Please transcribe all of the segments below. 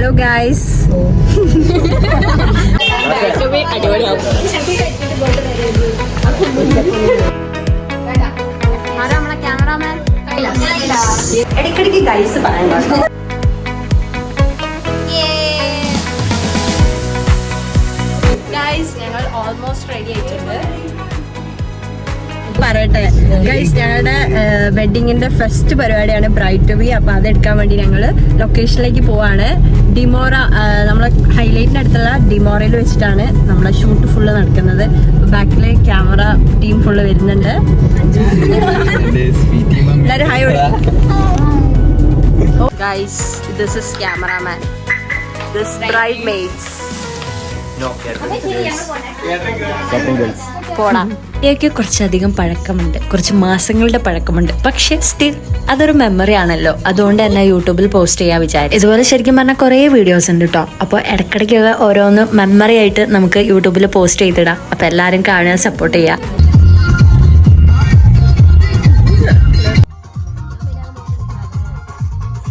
Hello guys. ആരാ നമ്മളെ cameraman? ഇടയ്ക്കിടയ്ക്ക് ഗൈസ് പറയണ്ട. ഗൈസ് ഞങ്ങൾ ഓൾമോസ്റ്റ് റെഡി ആയിട്ടുണ്ട്. പറയട്ടെ ഗൈസ്, ഞങ്ങളുടെ വെഡിങ്ങിന്റെ ഫസ്റ്റ് പരിപാടിയാണ് ബ്രൈഡ് ടു ബി. അപ്പൊ അതെടുക്കാൻ വേണ്ടി ഞങ്ങള് ലൊക്കേഷനിലേക്ക് പോവാണ്. ഡിമോറ, നമ്മളെ ഹൈലൈറ്റിന്റെ അടുത്തുള്ള ഡിമോറയിൽ വെച്ചിട്ടാണ് നമ്മളെ ഷൂട്ട് ഫുള്ള് നടക്കുന്നത്. ബാക്കില് ക്യാമറ ടീം ഫുള്ള് വരുന്നുണ്ട്. എല്ലാരും hi guys. This is cameraman, this bridesmaids. ൊക്കെ കുറച്ചധികം പഴക്കമുണ്ട്, കുറച്ച് മാസങ്ങളുടെ പഴക്കമുണ്ട്. പക്ഷെ സ്റ്റിൽ അതൊരു മെമ്മറി ആണല്ലോ. അതുകൊണ്ട് തന്നെ യൂട്യൂബിൽ പോസ്റ്റ് ചെയ്യാൻ വിചാരിച്ചു. ഇതുപോലെ ശരിക്കും പറഞ്ഞാൽ കുറേ വീഡിയോസ് ഉണ്ട് കേട്ടോ. അപ്പോൾ ഇടയ്ക്കിടയ്ക്കൊക്കെ ഓരോന്ന് മെമ്മറി ആയിട്ട് നമുക്ക് യൂട്യൂബിൽ പോസ്റ്റ് ചെയ്തിടാം. അപ്പോൾ എല്ലാവരും കാണാൻ സപ്പോർട്ട് ചെയ്യാം.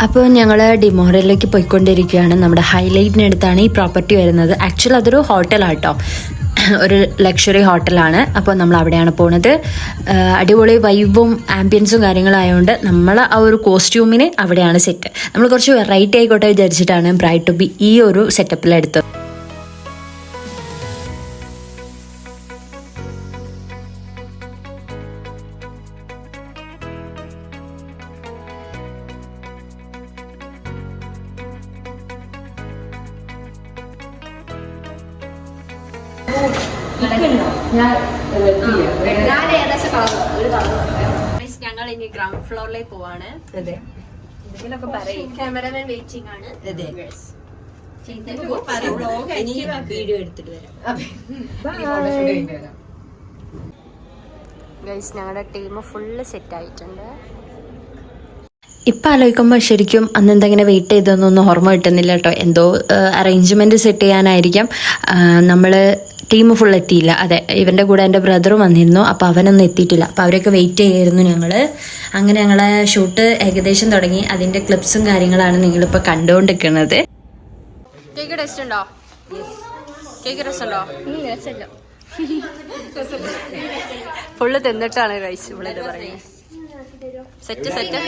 അപ്പോൾ ഞങ്ങൾ ഡിമോറയിലേക്ക് പോയിക്കൊണ്ടിരിക്കുകയാണ്. നമ്മുടെ ഹൈലൈറ്റിനടുത്താണ് ഈ പ്രോപ്പർട്ടി വരുന്നത്. ആക്ച്വലി അതൊരു ഹോട്ടലാട്ടോ, ഒരു ലക്ഷറി ഹോട്ടലാണ്. അപ്പോൾ നമ്മൾ അവിടെയാണ് പോണത്. അടിപൊളി വൈബും ആംബിയൻസും കാര്യങ്ങളായതുകൊണ്ട് നമ്മൾ ആ ഒരു കോസ്റ്റ്യൂമിന് അവിടെയാണ് സെറ്റ്. നമ്മൾ കുറച്ച് വെറൈറ്റി ആയിക്കോട്ടെ വിചാരിച്ചിട്ടാണ് ബ്രൈഡ് ടു ബി ഈ ഒരു സെറ്റപ്പിലെടുത്തത്. ഞങ്ങൾ ഇനി ഗ്രൗണ്ട് ഫ്ലോറിലേക്ക് പോവാണ്. ഇതിലൊക്കെ പറയും ക്യാമറമാൻ വെയിറ്റിംഗ് ആണ്. വീഡിയോ എടുത്തിട്ട് വരാം. ഗൈസ് ഞങ്ങളുടെ ടീം ഫുള്ള് സെറ്റ് ആയിട്ടുണ്ട്. ഇപ്പം ആലോചിക്കുമ്പോൾ ശരിക്കും അന്ന് എന്തെങ്കിലും വെയിറ്റ് ചെയ്തൊന്നും ഓർമ്മ കിട്ടുന്നില്ല കേട്ടോ. എന്തോ അറേഞ്ച്മെൻറ്റ് സെറ്റ് ചെയ്യാനായിരിക്കാം. നമ്മൾ ടീം ഫുൾ എത്തിയില്ല. അതെ, ഇവൻ്റെ കൂടെ എൻ്റെ ബ്രദറും വന്നിരുന്നു. അപ്പോൾ അവനൊന്നും എത്തിയിട്ടില്ല. അപ്പോൾ അവരൊക്കെ വെയിറ്റ് ചെയ്യായിരുന്നു ഞങ്ങൾ. അങ്ങനെ ഞങ്ങളെ ഷൂട്ട് ഏകദേശം തുടങ്ങി. അതിൻ്റെ ക്ലിപ്സും കാര്യങ്ങളാണ് നിങ്ങളിപ്പോൾ കണ്ടുകൊണ്ടിരിക്കുന്നത്. കേക്ക് ടേസ്റ്റ് ഉണ്ടോ? കേക്ക് രസമുണ്ടോ? ഫുള്ള് തിന്നിട്ടാണ് കഴിച്ചു ഇവിടെ പറയുന്നത്. Set set.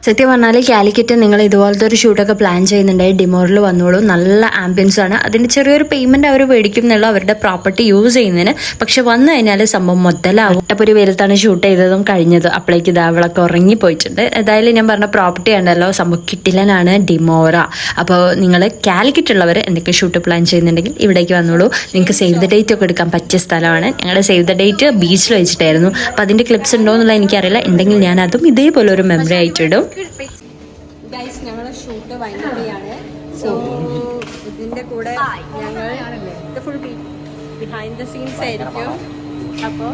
സത്യം പറഞ്ഞാൽ കാലിക്കറ്റ് നിങ്ങൾ ഇതുപോലത്തെ ഒരു ഷൂട്ടൊക്കെ പ്ലാൻ ചെയ്യുന്നുണ്ടെങ്കിൽ ഡിമോറിൽ വന്നോളൂ. നല്ല ആംബിയൻസ് ആണ്. അതിന് ചെറിയൊരു പേയ്മെൻറ്റ് അവർ മേടിക്കും എന്നുള്ള അവരുടെ പ്രോപ്പർട്ടി യൂസ് ചെയ്യുന്നതിന്. പക്ഷെ വന്നു കഴിഞ്ഞാൽ സംഭവം മൊത്തലാവും. ഒട്ടപ്പൊരു വെയിലത്താണ് ഷൂട്ട് ചെയ്തതും കഴിഞ്ഞത്. അപ്പോഴേക്ക് ഇതാവളൊക്കെ ഉറങ്ങിപ്പോയിട്ടുണ്ട്. ഏതായാലും ഞാൻ പറഞ്ഞ പ്രോപ്പർട്ടി ഉണ്ടല്ലോ, സംഭവം കിട്ടില്ലനാണ് ഡിമോറ. അപ്പോൾ നിങ്ങൾ കാലിക്കറ്റ് ഉള്ളവർ എന്തൊക്കെ ഷൂട്ട് പ്ലാൻ ചെയ്യുന്നുണ്ടെങ്കിൽ ഇവിടേക്ക് വന്നോളൂ. നിങ്ങൾക്ക് സേവ് ദ ഡേറ്റ് ഒക്കെ എടുക്കാൻ പറ്റിയ സ്ഥലമാണ്. ഞങ്ങളുടെ സേവ് ദ ഡേറ്റ് ബീച്ചിൽ വെച്ചിട്ടായിരുന്നു. അപ്പോൾ അതിൻ്റെ ക്ലിപ്സ് ഉണ്ടോ എന്നുള്ള എനിക്കറിയില്ല. ഉണ്ടെങ്കിൽ ഞാൻ അതും ഇതേപോലെ ഒരു മെമ്മറി ആയിട്ടിടും. ഗൈസ് ഞങ്ങളുടെ ഷൂട്ട് വൈകിയാണ്. സോ ഇതിന്റെ കൂടെ ഞങ്ങൾ ഇത് ഫുൾ ബിഹൈൻഡ് ദ സീൻസ് ആയിരിക്കും. അപ്പോൾ